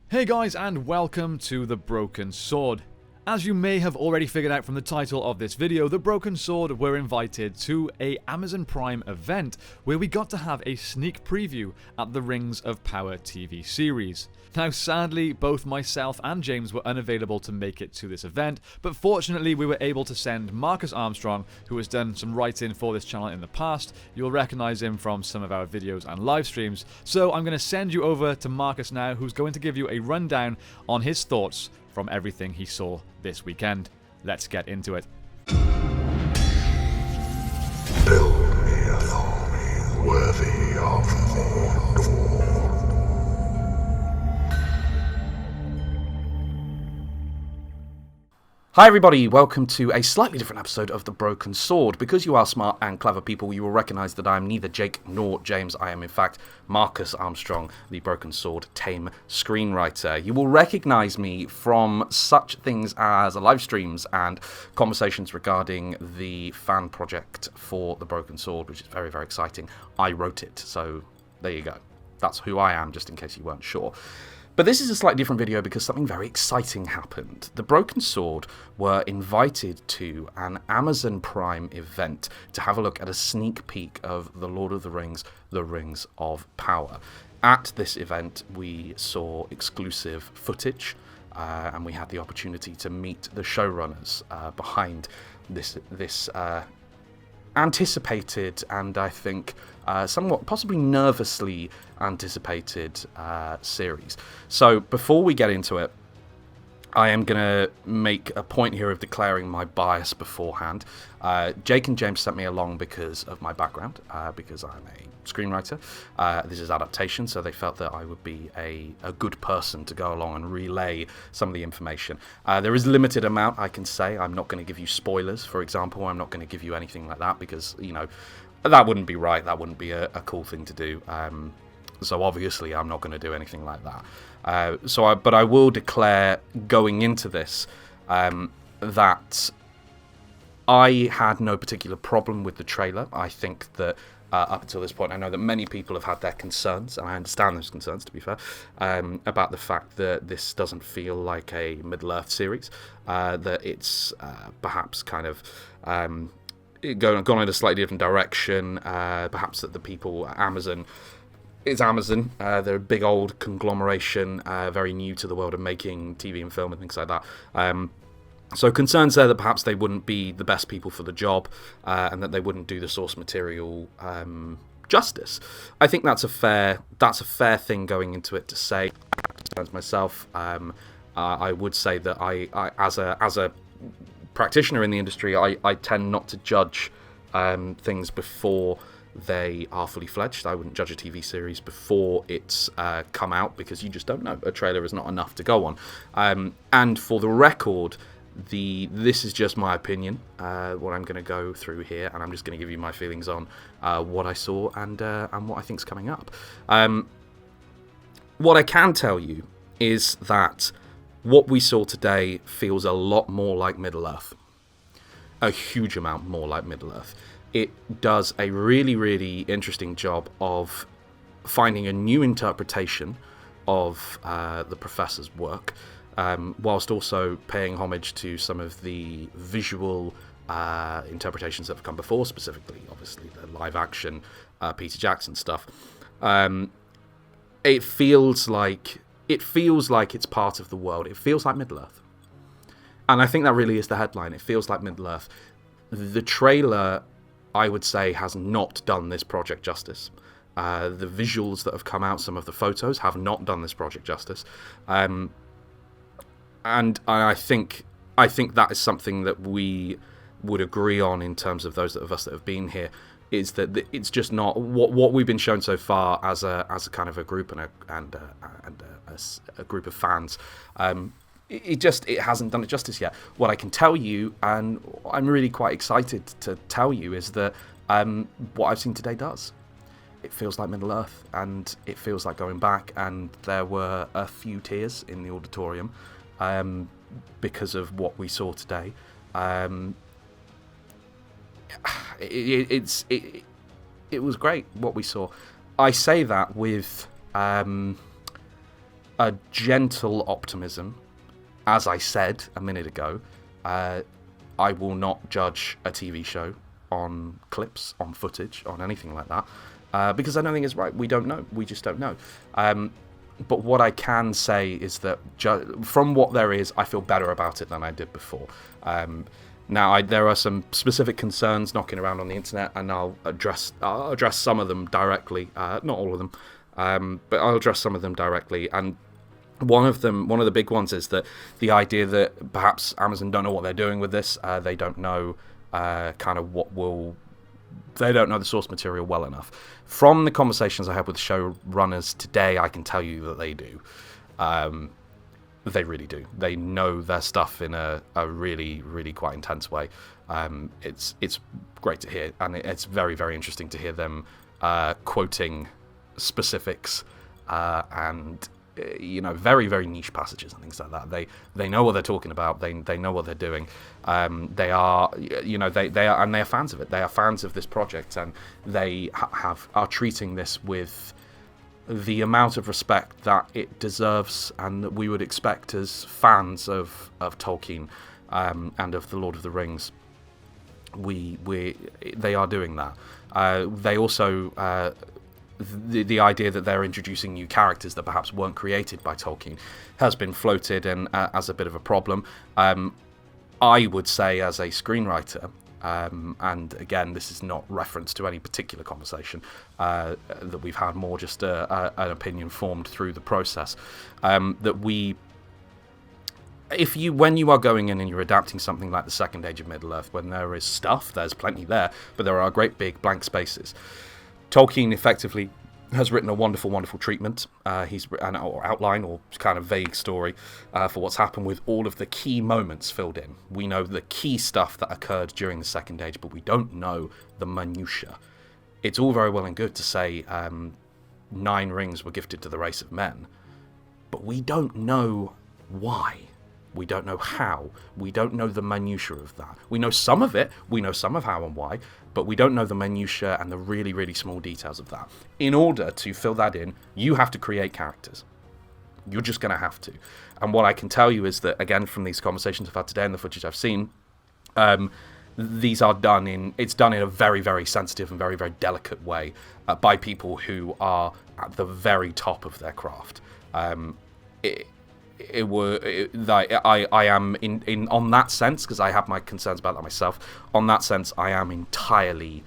Hey guys, and welcome to The Broken Sword. As you may have already figured out from the title of this video, The Broken Sword were invited to a Amazon Prime event where we got to have a sneak preview at the Rings of Power TV series. Now sadly, both myself and James were unavailable to make it to this event, but fortunately we were able to send Marcus Armstrong, who has done some writing for this channel in the past. You'll recognize him from some of our videos and live streams. So I'm going to send you over to Marcus now, who's going to give you a rundown on his thoughts from everything he saw this weekend. Let's get into it. Build me an army worthy of Mordor. Hi everybody, welcome to a slightly different episode of The Broken Sword. Because you are smart and clever people, you will recognise that I am neither Jake nor James. I am in fact Marcus Armstrong, the Broken Sword tame screenwriter. You will recognise me from such things as live streams and conversations regarding the fan project for The Broken Sword, which is very, very exciting. I wrote it, so there you go. That's who I am, just in case you weren't sure. But this is a slightly different video because something very exciting happened. The Broken Sword were invited to an Amazon Prime event to have a look at a sneak peek of The Lord of the Rings, The Rings of Power. At this event, we saw exclusive footage, and we had the opportunity to meet the showrunners behind this anticipated and I think somewhat possibly nervously anticipated series. So before we get into it, I am going to make a point here of declaring my bias beforehand. Jake and James sent me along because of my background, because I'm a screenwriter. This is adaptation, so they felt that I would be a good person to go along and relay some of the information. There is a limited amount I can say. I'm not going to give you spoilers, for example. I'm not going to give you anything like that because, you know, that wouldn't be right. That wouldn't be a cool thing to do. So obviously I'm not going to do anything like that. But I will declare going into this that I had no particular problem with the trailer. I think that up until this point, I know that many people have had their concerns, and I understand those concerns, to be fair, about the fact that this doesn't feel like a Middle-earth series, that it's perhaps kind of gone in a slightly different direction, perhaps that the people at Amazon... It's Amazon. They're a big old conglomeration, very new to the world of making TV and film and things like that. So concerns there that perhaps they wouldn't be the best people for the job, and that they wouldn't do the source material justice. I think that's a fair thing going into it to say. As myself, I would say that I as a practitioner in the industry, I tend not to judge things before they are fully fledged. I wouldn't judge a TV series before it's come out because you just don't know. A trailer is not enough to go on. And for the record, this is just my opinion, what I'm going to go through here, and I'm just going to give you my feelings on what I saw and what I think's coming up. What I can tell you is that what we saw today feels a lot more like Middle-earth. A huge amount more like Middle-earth. It does a really, really interesting job of finding a new interpretation of the professor's work, whilst also paying homage to some of the visual interpretations that have come before, specifically, obviously, the live-action Peter Jackson stuff. It feels like it's part of the world. It feels like Middle-earth. And I think that really is the headline. It feels like Middle-earth. The trailer, I would say, has not done this project justice. The visuals that have come out, some of the photos, have not done this project justice. And I think that is something that we would agree on in terms of those of us that have been here, is that it's just not what we've been shown so far as a kind of a group and a group of fans. It hasn't done it justice yet. What I can tell you, and I'm really quite excited to tell you, is that what I've seen today does. It feels like Middle-earth, and it feels like going back, and there were a few tears in the auditorium because of what we saw today. It was great what we saw. I say that with a gentle optimism. As I said a minute ago, I will not judge a TV show on clips, on footage, on anything like that, because I don't think it's right. We don't know. We just don't know. But what I can say is that from what there is, I feel better about it than I did before. Now, there are some specific concerns knocking around on the internet, and I'll address some of them directly. Not all of them, but I'll address some of them directly. And one of the big ones is that the idea that perhaps Amazon don't know what they're doing with this. They don't know they don't know the source material well enough. From the conversations I had with showrunners today, I can tell you that they do. They really do. They know their stuff in a really, really quite intense way. It's great to hear, and it's very, very interesting to hear them quoting specifics and very, very niche passages and things like that. They know what they're talking about. They know what they're doing. They are fans of it. They are fans of this project, and they are treating this with the amount of respect that it deserves and that we would expect as fans of Tolkien and of the Lord of the Rings. They are doing that. They also the idea that they're introducing new characters that perhaps weren't created by Tolkien has been floated and as a bit of a problem. I would say, as a screenwriter, and again, this is not reference to any particular conversation that we've had, more just an opinion formed through the process, that when you are going in and you're adapting something like the Second Age of Middle-earth, when there is stuff, there's plenty there, but there are great big blank spaces. Tolkien effectively has written a wonderful, wonderful treatment. He's written an outline or kind of vague story for what's happened, with all of the key moments filled in. We know the key stuff that occurred during the Second Age, but we don't know the minutiae. It's all very well and good to say 9 rings were gifted to the race of men, but we don't know why. We don't know how. We don't know the minutiae of that. We know some of it. We know some of how and why, but we don't know the minutiae and the really, really small details of that. In order to fill that in, you have to create characters. You're just going to have to. And what I can tell you is that, again, from these conversations I've had today and the footage I've seen, these are done in a very, very sensitive and very, very delicate way by people who are at the very top of their craft. I am in on that sense, because I have my concerns about that myself. On that sense, I am entirely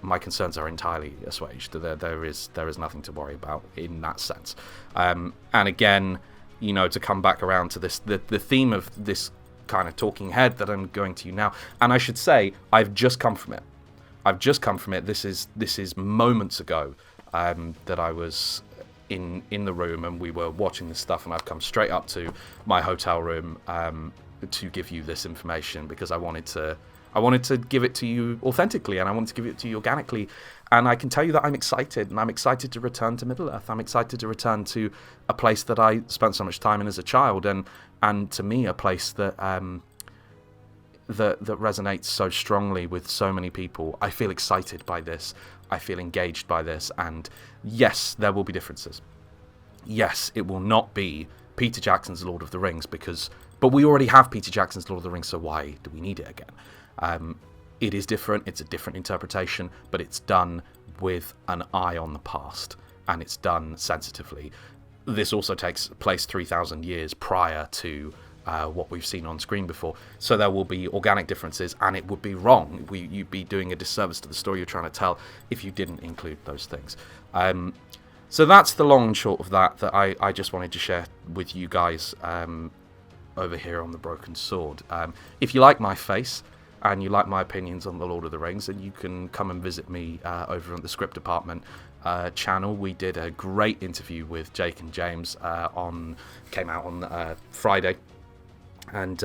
my concerns are entirely assuaged. There is nothing to worry about in that sense. And again, to come back around to this, the theme of this kind of talking head that I'm going to now, and I should say I've just come from it. This is moments ago that I was in the room and we were watching this stuff, and I've come straight up to my hotel room to give you this information, because I wanted to give it to you authentically, and I wanted to give it to you organically. And I can tell you that I'm excited, and I'm excited to return to Middle-earth. I'm excited to return to a place that I spent so much time in as a child, and to me a place that that resonates so strongly with so many people. I feel excited by this. I feel engaged by this, and yes, there will be differences. Yes, it will not be Peter Jackson's Lord of the Rings, but we already have Peter Jackson's Lord of the Rings, so why do we need it again? It is different, it's a different interpretation, but it's done with an eye on the past, and it's done sensitively. This also takes place 3,000 years prior to what we've seen on screen before, so there will be organic differences, and it would be wrong. You'd be doing a disservice to the story you're trying to tell if you didn't include those things. So that's the long and short of that I just wanted to share with you guys over here on The Broken Sword. If you like my face and you like my opinions on The Lord of the Rings, then you can come and visit me over on the Script Department channel. We did a great interview with Jake and James came out on Friday. And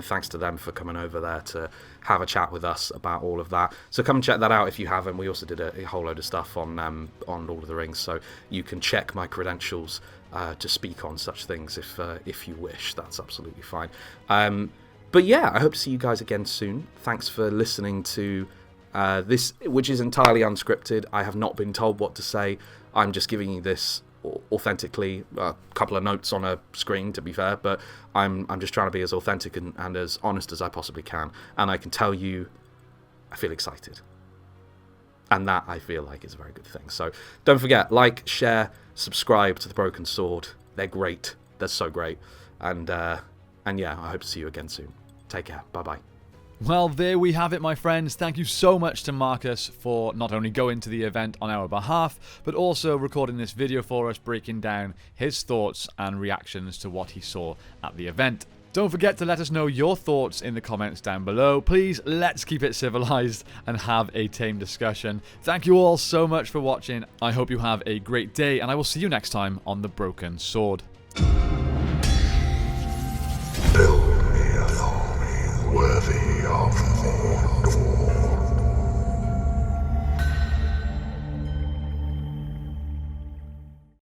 thanks to them for coming over there to have a chat with us about all of that. So come and check that out if you haven't. We also did a whole load of stuff on Lord of the Rings, so you can check my credentials to speak on such things if you wish. That's absolutely fine. But yeah, I hope to see you guys again soon. Thanks for listening to this, which is entirely unscripted. I have not been told what to say. I'm just giving you this authentically. A couple of notes on a screen, to be fair, but I'm just trying to be as authentic and as honest as I possibly can. And I can tell you, I feel excited. And that, I feel like, is a very good thing. So don't forget, like, share, subscribe to The Broken Sword. They're great. They're so great. And yeah, I hope to see you again soon. Take care. Bye-bye. Well, there we have it, my friends. Thank you so much to Marcus for not only going to the event on our behalf, but also recording this video for us, breaking down his thoughts and reactions to what he saw at the event. Don't forget to let us know your thoughts in the comments down below. Please, let's keep it civilized and have a tame discussion. Thank you all so much for watching. I hope you have a great day, and I will see you next time on The Broken Sword. Build me an army worthy of Mordor.